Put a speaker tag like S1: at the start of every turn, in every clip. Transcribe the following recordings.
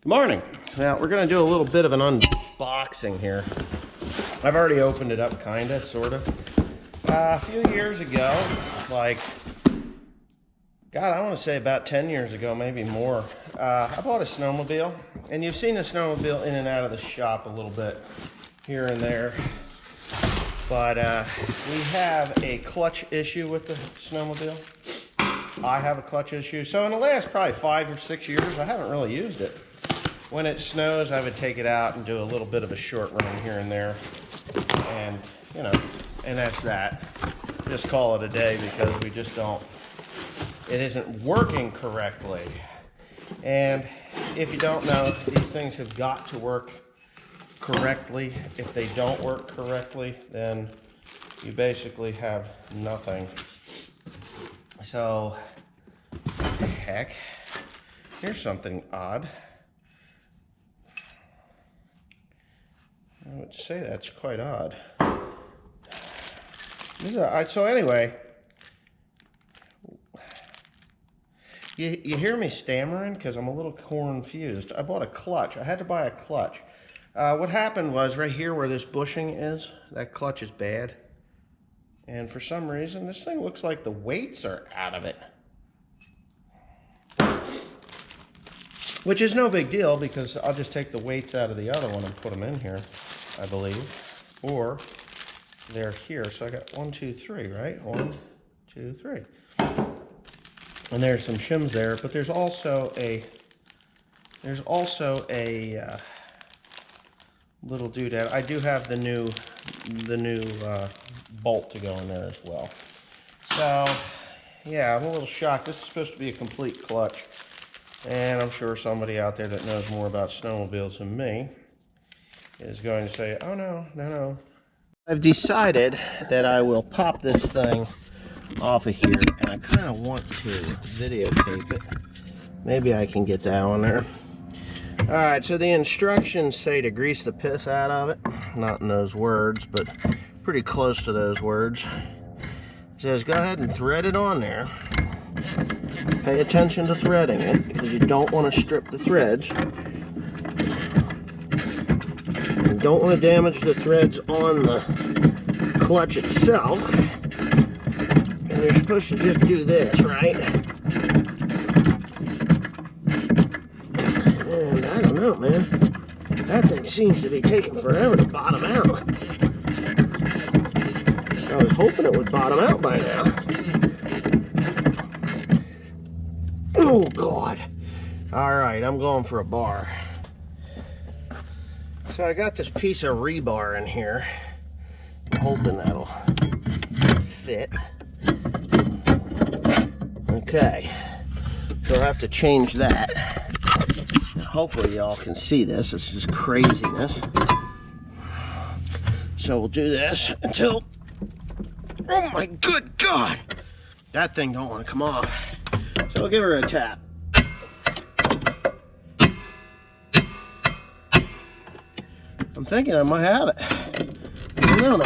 S1: Good morning. Now we're going to do a little bit of an unboxing here. I've already opened it up, kinda, sorta. A few years ago, like, God, I want to say about 10 years ago, maybe more, I bought a snowmobile, and you've seen the snowmobile in and out of the shop a little bit here and there, but we have a clutch issue with the snowmobile. I have a clutch issue, so in the last probably 5 or 6 years, I haven't really used it. When it snows, I would take it out and do a little bit of a short run here and there, and you know, and that's that. Just call it a day because we just don't, it isn't working correctly. And if you don't know, these things have got to work correctly. If they don't work correctly, then you basically have nothing. So, what the heck? Here's something odd. I would say that's quite odd. So anyway, you hear me stammering because I'm a little confused. I bought a clutch. I had to buy a clutch. What happened was right here where this bushing is, that clutch is bad. And for some reason, this thing looks like the weights are out of it. Which is no big deal because I'll just take the weights out of the other one and put them in here, I believe. Or they're here. So I got 1, 2, 3, right? 1, 2, 3. And there's some shims there, but there's also a little doodad. I do have the new bolt to go in there as well. So yeah, I'm a little shocked. This is supposed to be a complete clutch, and I'm sure somebody out there that knows more about snowmobiles than me is going to say, oh no. I've decided that I will pop this thing off of here, and I kind of want to videotape it. Maybe I can get that on there. Alright, so the instructions say to grease the piss out of it. Not in those words, but pretty close to those words. It says go ahead and thread it on there. Pay attention to threading it, because you don't want to strip the threads. You don't want to damage the threads on the clutch itself. And you're supposed to just do this, right? And I don't know, man. That thing seems to be taking forever to bottom out. I was hoping it would bottom out by now. Oh, God. All right, I'm going for a bar. So I got this piece of rebar in here. I'm hoping that'll fit. Okay, so I'll have to change that. Hopefully y'all can see this. This is craziness. So we'll do this until, oh my good God, that thing don't want to come off. So we'll give her a tap. I'm thinking I might have it. No.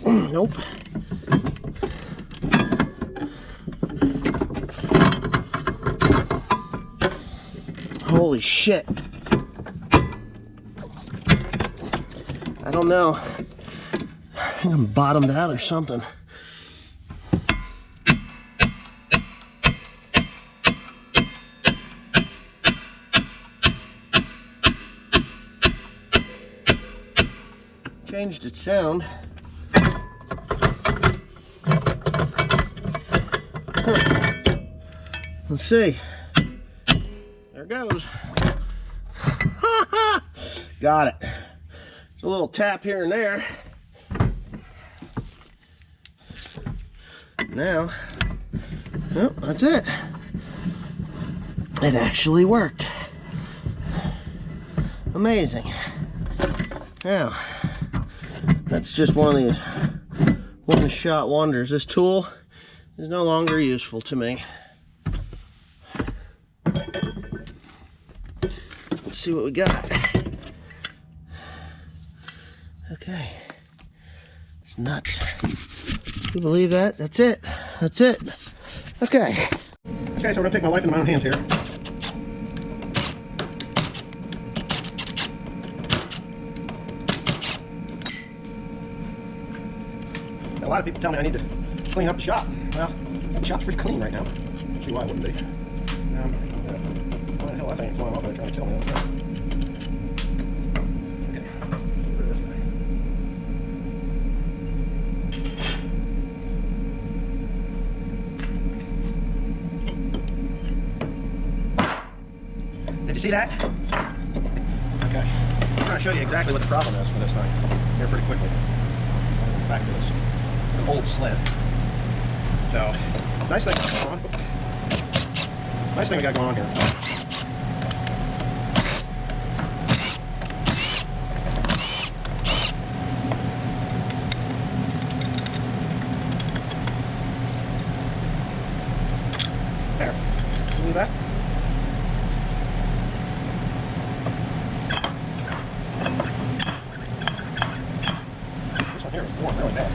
S1: Nope. Holy shit. I don't know. I think I'm bottomed out or something. Changed its sound. Huh. Let's see. There it goes. Got it. There's a little tap here and there. Now, well, that's it. It actually worked. Amazing. Now, that's just one of these one-shot wonders. This tool is no longer useful to me. Let's see what we got. Okay. It's nuts. You believe that? That's it. That's it. Okay. Okay, so we're gonna take my life into my own hands here. lot of people tell me I need to clean up the shop. Well, the shop's pretty clean right now. See why it wouldn't be. What the hell, that thing is flying off there trying to kill me. Okay, get rid of this guy. Did you see that? Okay. I'm going to show you exactly what the problem is with this thing here pretty quickly. Back to this old sled. So, nice thing going on. Nice thing we got going on here. There. See that? This one here is warm really bad.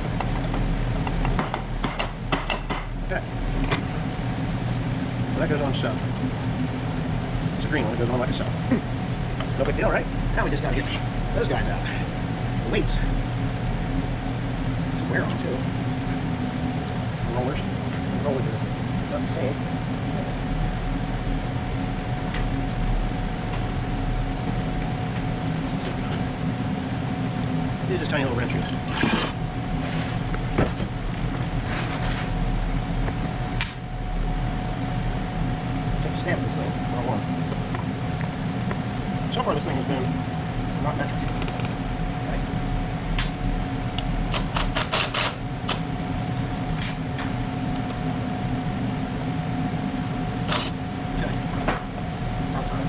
S1: Okay. So that goes on so. It's a green one, it goes on like a so. No big deal, right? Now we just gotta get those guys out. The weights. Some wear on too. The rollers. The rollers are not the same. Use this tiny little wrench here. Stamp this thing, one. So far this thing has been not metric. Okay. Okay. Wrong time.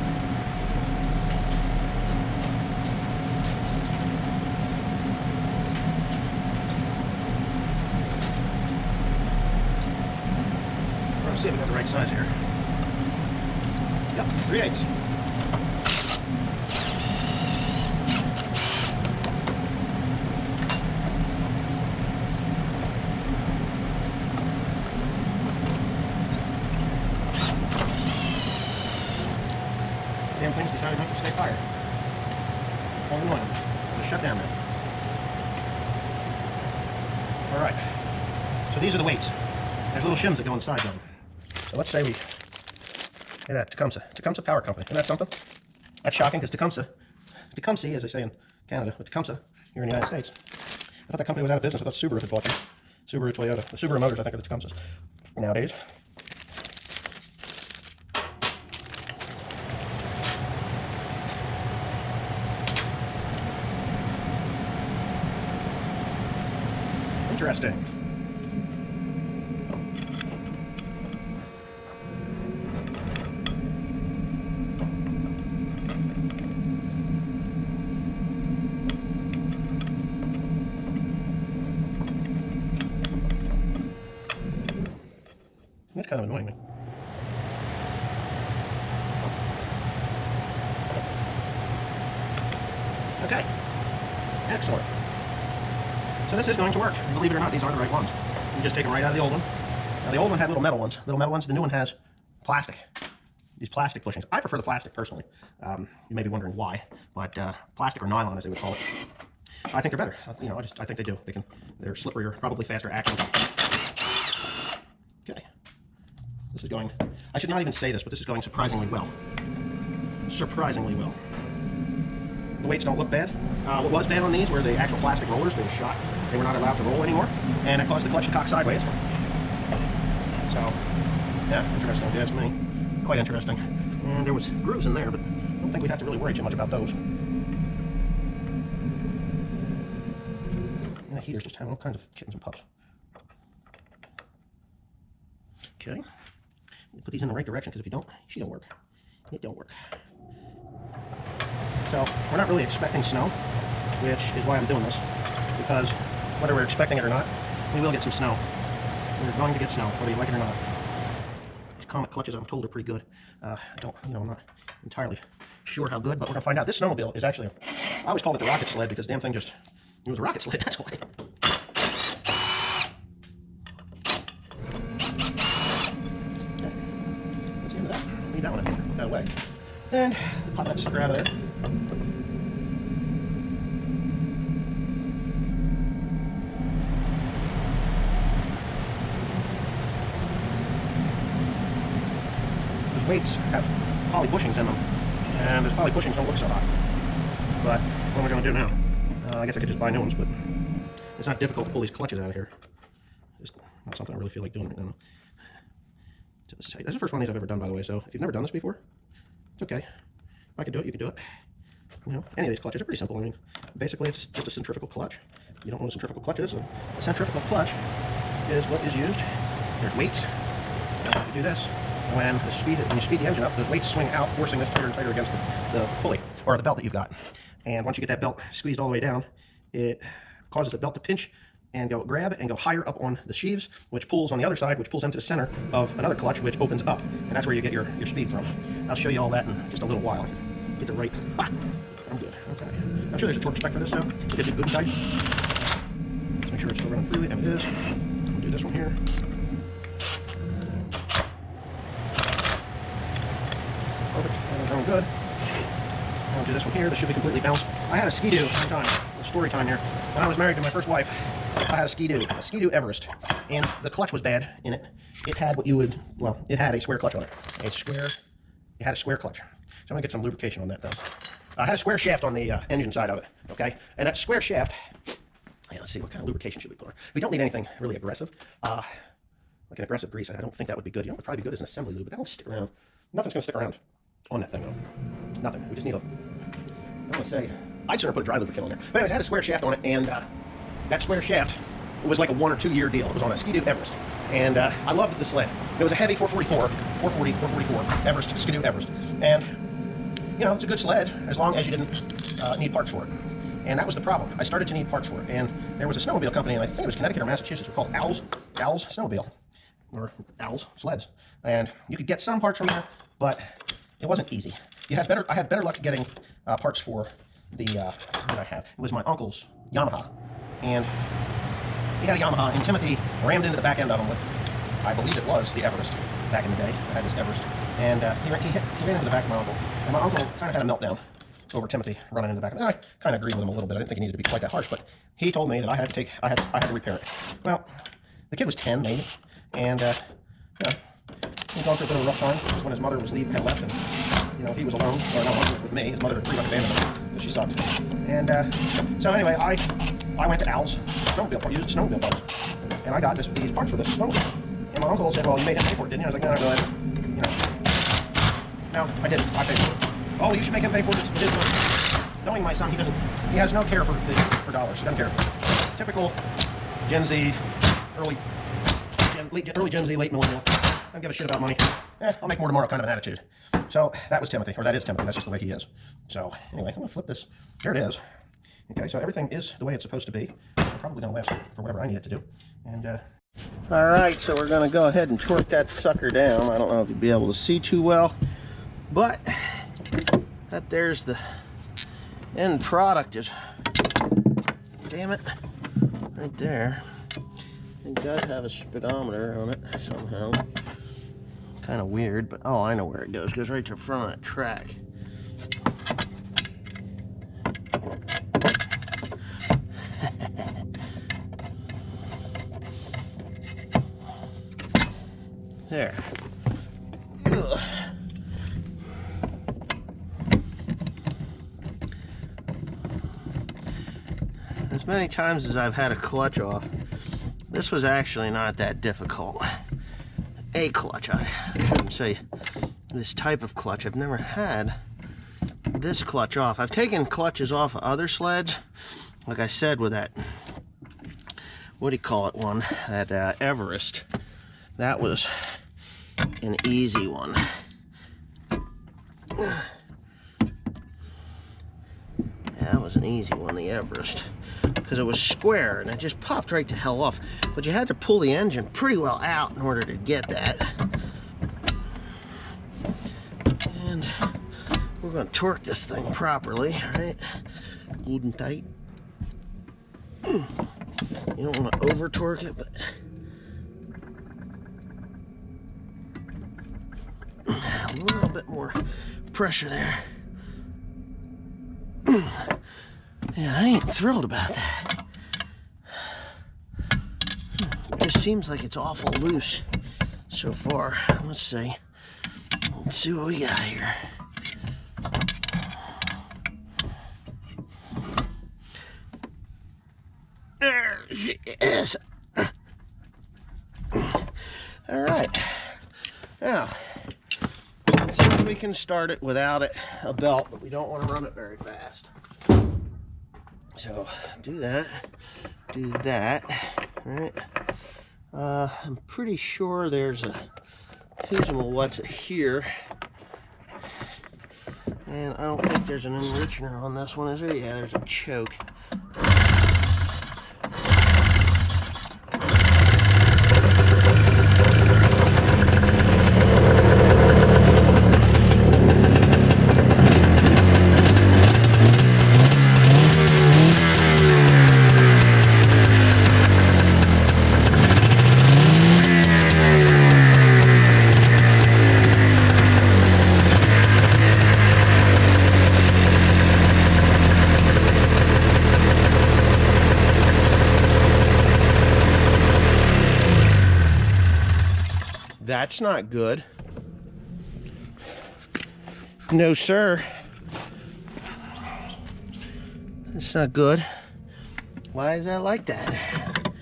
S1: We're going to see if we got the right size here. Yep, 3/8. Damn thing's decided not to stay fired. Kind of annoying. Just shut down now. Alright. So these are the weights. There's little shims that go inside them. So let's say we Look at that, Tecumseh Power Company. Isn't that something? That's shocking because Tecumseh, as they say in Canada, but Tecumseh here in the United States. I thought that company was out of business. I thought Subaru had bought them. Subaru, Toyota. The Subaru Motors, I think, are the Tecumsehs nowadays. Interesting. That's kind of annoying me. Okay, excellent. So this is going to work. And believe it or not, these are the right ones. You just take them right out of the old one. Now the old one had little metal ones. The new one has plastic. These plastic bushings. I prefer the plastic personally. You may be wondering why, but plastic or nylon, as they would call it. I think they're better. You know, I think they do. They're slipperier, probably faster acting. Okay. This is going, I should not even say this, but this is going surprisingly well. Surprisingly well. The weights don't look bad. What was bad on these were the actual plastic rollers. They were shot. They were not allowed to roll anymore, and it caused the clutch to cock sideways. So, yeah, interesting. If you ask me, quite interesting. And there was grooves in there, but I don't think we'd have to really worry too much about those. And the heater's just having all kinds of kittens and pups. Okay. Put these in the right direction, because if you don't, she don't work. It don't work. So, we're not really expecting snow, which is why I'm doing this. Because whether we're expecting it or not, we will get some snow. We're going to get snow, whether you like it or not. These Comet clutches, I'm told, are pretty good. I'm not entirely sure how good, but we're going to find out. This snowmobile is actually, I always called it the rocket sled, because damn thing just, it was a rocket sled, that's why. That one in that way. And pop that sucker out of there. weights have poly bushings in them, and those poly bushings don't look so hot. But what am I going to do now? I guess I could just buy new ones, but it's not difficult to pull these clutches out of here. It's not something I really feel like doing right now. So this is the first one of these I've ever done, by the way, so if you've never done this before, it's okay. If I can do it, you can do it. You know, any of these clutches are pretty simple. I mean, basically it's just a centrifugal clutch. You don't know what a centrifugal clutch is. A centrifugal clutch is what is used. There's weights. And if you do this, when you speed the engine up, those weights swing out, forcing this tighter and tighter against the pulley, or the belt that you've got. And once you get that belt squeezed all the way down, it causes the belt to pinch and grab and go higher up on the sheaves, which pulls on the other side, which pulls into the center of another clutch, which opens up. And that's where you get your speed from. I'll show you all that in just a little while. Get the right... Ah, I'm good. Okay. I'm sure there's a torque spec for this, though. To get it good and tight. Let's make sure it's still running freely, and it is. We'll do this one here. Perfect. That's going good. I'll do this one here. This should be completely balanced. I had a Ski-Doo one time, a story time here. When I was married to my first wife, I had a Ski-Doo Everest, and the clutch was bad in it. It had what you would, well, it had a square clutch on it. It had a square clutch. So I'm gonna get some lubrication on that though. I had a square shaft on the engine side of it, okay? And that square shaft, yeah, let's see, what kind of lubrication should we put on? We don't need anything really aggressive. Like an aggressive grease, I don't think that would be good. You know what would probably be good is an assembly lube, but that won't stick around. Nothing's gonna stick around on that thing though. Nothing, we just need a, I want to say, I'd sort of put a dry lubricant on there. But anyways, I had a square shaft on it, and that square shaft was like a 1 or 2 year deal. It was on a Ski-Doo Everest. And I loved the sled. It was a heavy 444 Everest, Ski-Doo Everest. And, you know, it's a good sled as long as you didn't need parts for it. And that was the problem. I started to need parts for it. And there was a snowmobile company, and I think it was Connecticut or Massachusetts, called Owls Snowmobile, or Owls Sleds. And you could get some parts from there, but it wasn't easy. I had better luck getting parts for the that I have. It was my uncle's Yamaha, and he had a Yamaha, and Timothy rammed into the back end of him with, I believe it was the Everest back in the day. I had this Everest, and he ran into the back of my uncle, and my uncle kind of had a meltdown over Timothy running into the back of him. And I kind of agreed with him a little bit. I didn't think he needed to be quite that harsh, but he told me that I had to repair it. Well, the kid was 10 maybe, and you know, he was going through a bit of a rough time because when his mother had left, and you know, he was alone, or not alone with me. His mother had pretty much abandoned him because she sucked. And so anyway, I went to Al's snowmobile, used snowmobile parts, and I got these parts for this snowmobile. And my uncle said, "Well, you made him pay for it, didn't you?" I was like, "No, not really. You know, no, I didn't. I paid for it." "Oh, you should make him pay for it. It's his money." Knowing my son, he has no care for dollars. He doesn't care. Typical Gen Z, early Gen Z, late millennial. I don't give a shit about money. I'll make more tomorrow kind of an attitude. So that was Timothy, or that is Timothy. That's just the way he is. So anyway, I'm gonna flip this. There it is. Okay, so everything is the way it's supposed to be. It's probably gonna last for whatever I need it to do. And all right, so we're gonna go ahead and torque that sucker down. I don't know if you'll be able to see too well, but there's the end product. Damn it, right there. It does have a speedometer on it somehow. Kind of weird, but oh, I know where it goes. It goes right to the front of that track. There. Ugh. As many times as I've had a clutch off, this was actually not that difficult. A clutch, I shouldn't say this type of clutch. I've never had this clutch off. I've taken clutches off of other sleds, like I said, with that, what do you call it one, that Everest. That was an easy one. That was an easy one, the Everest, because it was square and it just popped right to hell off. But you had to pull the engine pretty well out in order to get that. And we're going to torque this thing properly, right? Good and tight. You don't want to over torque it, but a little bit more pressure there. Yeah, I ain't thrilled about that. It just seems like it's awful loose so far. Let's see. Let's see what we got here. There she is. All right. Now, it seems we can start it without a belt, but we don't want to run it very fast. So, do that. Do that. All right. I'm pretty sure there's a what's it here. And I don't think there's an enricher on this one, is there? Yeah, there's a choke. That's not good. No, sir. That's not good. Why is that like that?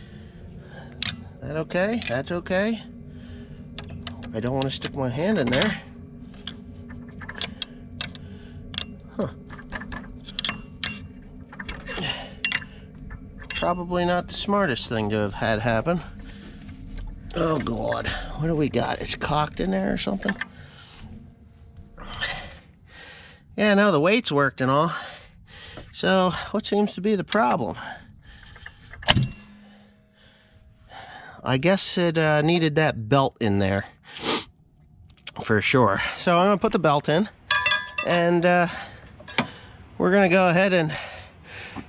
S1: That okay? That's okay. I don't want to stick my hand in there. Huh. Probably not the smartest thing to have had happen. Oh God, what do we got? It's cocked in there or something? Yeah, no, the weights worked and all. So, what seems to be the problem? I guess it needed that belt in there. For sure. So, I'm going to put the belt in. And we're going to go ahead and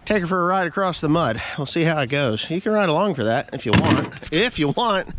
S1: take her for a ride across the mud. We'll see how it goes. You can ride along for that if you want. If you want.